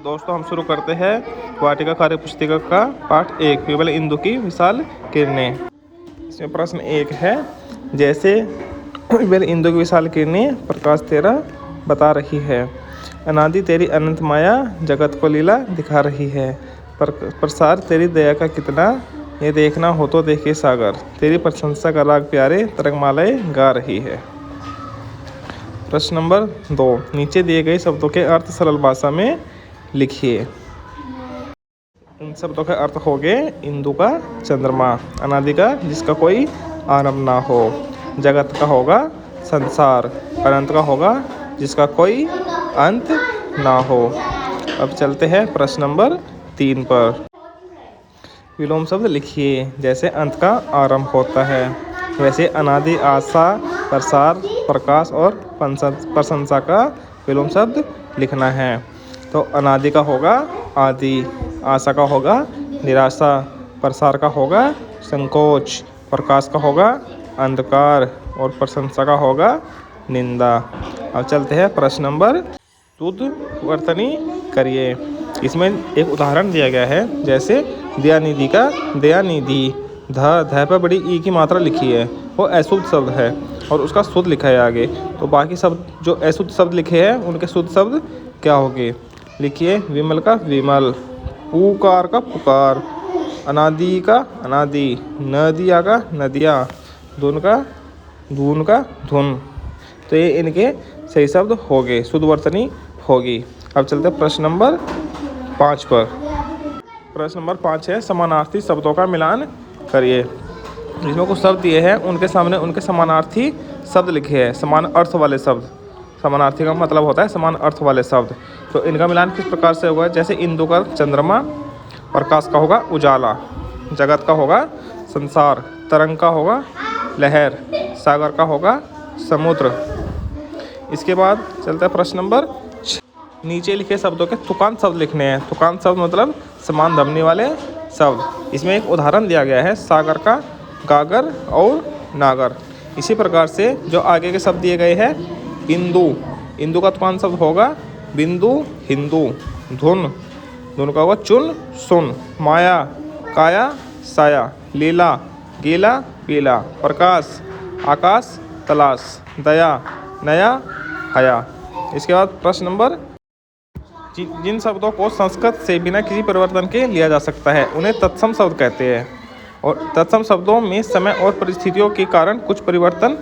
दोस्तों हम शुरू करते हैं वाटिका कार्य पुस्तिका का पाठ 1 केवल इंदु की विशाल किरणें। इसमें प्रश्न 1 है, जैसे केवल इंदु की विशाल किरणें प्रकाश तेरा बता रही है, अनादि तेरी अनंत माया जगत को लीला दिखा रही है, प्रसार तेरी दया का कितना ये देखना हो तो देखे सागर, तेरी प्रशंसा का राग प्यारे तरंगमालाएं गा रही है। प्रश्न नंबर 2, नीचे दिए गए शब्दों के अर्थ सरल भाषा में लिखिए। इन शब्दों का अर्थ हो गए, इंदु का चंद्रमा, अनादि का जिसका कोई आरंभ ना हो, जगत का होगा संसार, अनंत का होगा जिसका कोई अंत ना हो। अब चलते हैं प्रश्न नंबर 3 पर। विलोम शब्द लिखिए। जैसे अंत का आरंभ होता है वैसे अनादि, आशा, प्रसार, प्रकाश और प्रशंसा का विलोम शब्द लिखना है। तो अनादि का होगा आदि, आशा का होगा निराशा, प्रसार का होगा संकोच, प्रकाश का होगा अंधकार और प्रशंसा का होगा निंदा। अब चलते हैं प्रश्न नंबर, शुद्ध वर्तनी करिए। इसमें एक उदाहरण दिया गया है, जैसे दयानिधि का दयानिधि, ध पर बड़ी ई की मात्रा लिखी है, वो अशुद्ध शब्द है और उसका शुद्ध लिखा है आगे। तो बाकी शब्द जो अशुद्ध शब्द लिखे हैं उनके शुद्ध शब्द क्या होंगे, लिखिए। विमल का विमल, पुकार का पुकार, अनादि का अनादि, नदिया का नदिया, धुन का धुन का धुन। तो ये इनके सही शब्द हो गए, शुद्ध वर्तनी होगी। अब चलते हैं प्रश्न नंबर 5 पर। प्रश्न नंबर 5 है, समानार्थी शब्दों का मिलान करिए। जिसमें कुछ शब्द दिए हैं उनके सामने उनके समानार्थी शब्द लिखे हैं, समान अर्थ वाले शब्द। समानार्थी का मतलब होता है समान अर्थ वाले शब्द। तो इनका मिलान किस प्रकार से होगा, जैसे इंदु का चंद्रमा, प्रकाश का होगा उजाला, जगत का होगा संसार, तरंग का होगा लहर, सागर का होगा समुद्र। इसके बाद चलता है प्रश्न नंबर 6। नीचे लिखे शब्दों के तुकांत शब्द लिखने हैं। तुकांत शब्द मतलब समान ध्वनि वाले शब्द। इसमें एक उदाहरण दिया गया है, सागर का गागर और नागर। इसी प्रकार से जो आगे के शब्द दिए गए हैं, इंदु, इंदु का तुकांत शब्द होगा बिंदु हिंदू, धुन, धुन का होगा चुन सुन, माया काया साया, लीला गीला पीला, प्रकाश आकाश तलाश, दया नया हया। इसके बाद प्रश्न नंबर, जिन शब्दों को संस्कृत से बिना किसी परिवर्तन के लिया जा सकता है उन्हें तत्सम शब्द कहते हैं, और तत्सम शब्दों में समय और परिस्थितियों के कारण कुछ परिवर्तन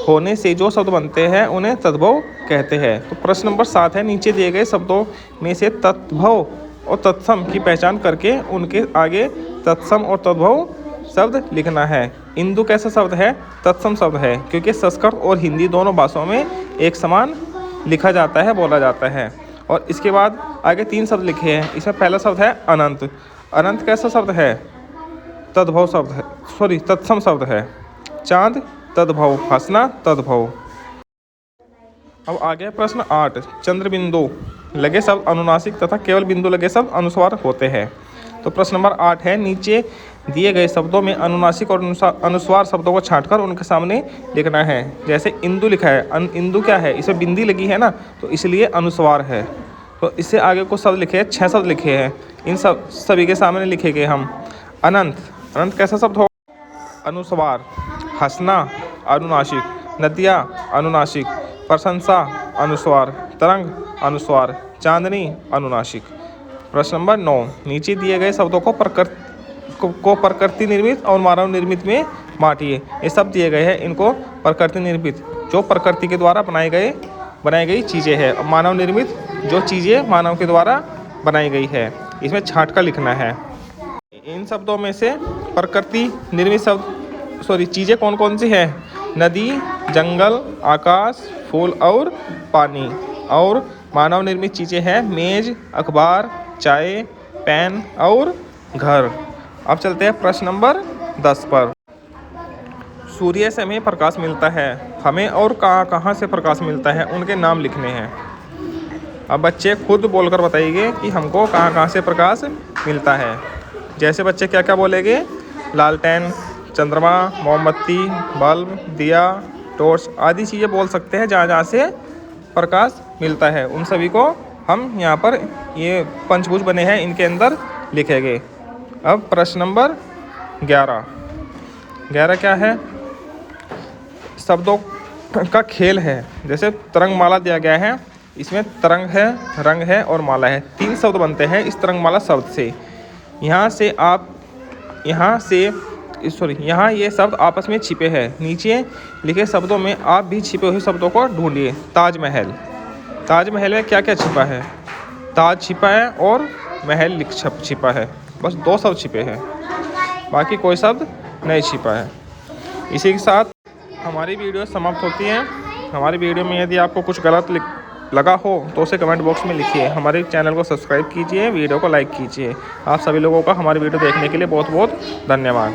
होने से जो शब्द बनते हैं उन्हें तद्भव कहते हैं। तो प्रश्न नंबर 7 है, नीचे दिए गए शब्दों में से तद्भव और तत्सम की पहचान करके उनके आगे तत्सम और तद्भव शब्द लिखना है। इंदु कैसा शब्द है, तत्सम शब्द है, क्योंकि संस्कृत और हिंदी दोनों भाषाओं में एक समान लिखा जाता है, बोला जाता है। और इसके बाद आगे 3 शब्द लिखे हैं। इसमें पहला शब्द है अनंत। अनंत कैसा शब्द है, तद्भव शब्द है, सॉरी तत्सम शब्द है। चांद तद्भव, हंसना तद्भव। अब आगे प्रश्न 8, चंद्र बिंदु लगे शब्द अनुनासिक तथा केवल बिंदु लगे शब्द अनुस्वार होते हैं। तो प्रश्न नंबर 8 है, नीचे दिए गए शब्दों में अनुनासिक और अनुस्वार शब्दों को छांटकर उनके सामने लिखना है। जैसे इंदु लिखा है, इंदु क्या है, इसमें बिंदी लगी है ना, तो इसलिए अनुस्वार है। तो इससे आगे कुछ शब्द लिखे हैं, 6 शब्द लिखे हैं, इन सभी के सामने लिखेंगे हम। अनंत, अनंत कैसा शब्द हो, अनुस्वार, हंसना अनुनासिक, नदिया अनुनासिक, प्रशंसा अनुस्वार, तरंग अनुस्वार, चांदनी अनुनासिक। प्रश्न नंबर 9, नीचे दिए गए शब्दों को प्रकृति निर्मित और मानव निर्मित में बांटिए। ये सब दिए गए हैं, इनको प्रकृति निर्मित जो प्रकृति के द्वारा बनाई गई चीज़ें हैं, और मानव निर्मित जो चीज़ें मानव के द्वारा बनाई गई है। इसमें छांट कर लिखना है। इन शब्दों में से प्रकृति निर्मित शब्द चीज़ें कौन कौन सी हैं, नदी, जंगल, आकाश, फूल और पानी। और मानव निर्मित चीज़ें हैं मेज, अखबार, चाय, पेन और घर। अब चलते हैं प्रश्न नंबर 10 पर। सूर्य से हमें प्रकाश मिलता है, हमें और कहाँ कहाँ से प्रकाश मिलता है उनके नाम लिखने हैं। अब बच्चे खुद बोलकर बताइए कि हमको कहाँ कहाँ से प्रकाश मिलता है। जैसे बच्चे क्या क्या बोलेंगे, लालटेन, चंद्रमा, मोमबत्ती, बल्ब, दिया, टॉर्च आदि चीज़ें बोल सकते हैं जहाँ जहाँ से प्रकाश मिलता है, उन सभी को हम यहाँ पर ये पंचभुज बने हैं इनके अंदर लिखेंगे। अब प्रश्न नंबर 11 क्या है? शब्दों का खेल है। जैसे तरंगमाला दिया गया है, इसमें तरंग है, रंग है और माला है। 3 शब्द बनते हैं इस तरंगमाला शब्द से। यहाँ ये शब्द आपस में छिपे हैं। नीचे लिखे शब्दों में आप भी छिपे हुए शब्दों को ढूंढिए। ताजमहल में क्या क्या छिपा है? ताज छिपा है और महल छिपा है। बस 2 शब्द छिपे हैं, बाकी कोई शब्द नहीं छिपा है। इसी के साथ हमारी वीडियो समाप्त होती है। हमारी वीडियो में यदि आपको कुछ गलत लगा हो तो उसे कमेंट बॉक्स में लिखिए। हमारे चैनल को सब्सक्राइब कीजिए, वीडियो को लाइक कीजिए। आप सभी लोगों का हमारी वीडियो देखने के लिए बहुत बहुत धन्यवाद।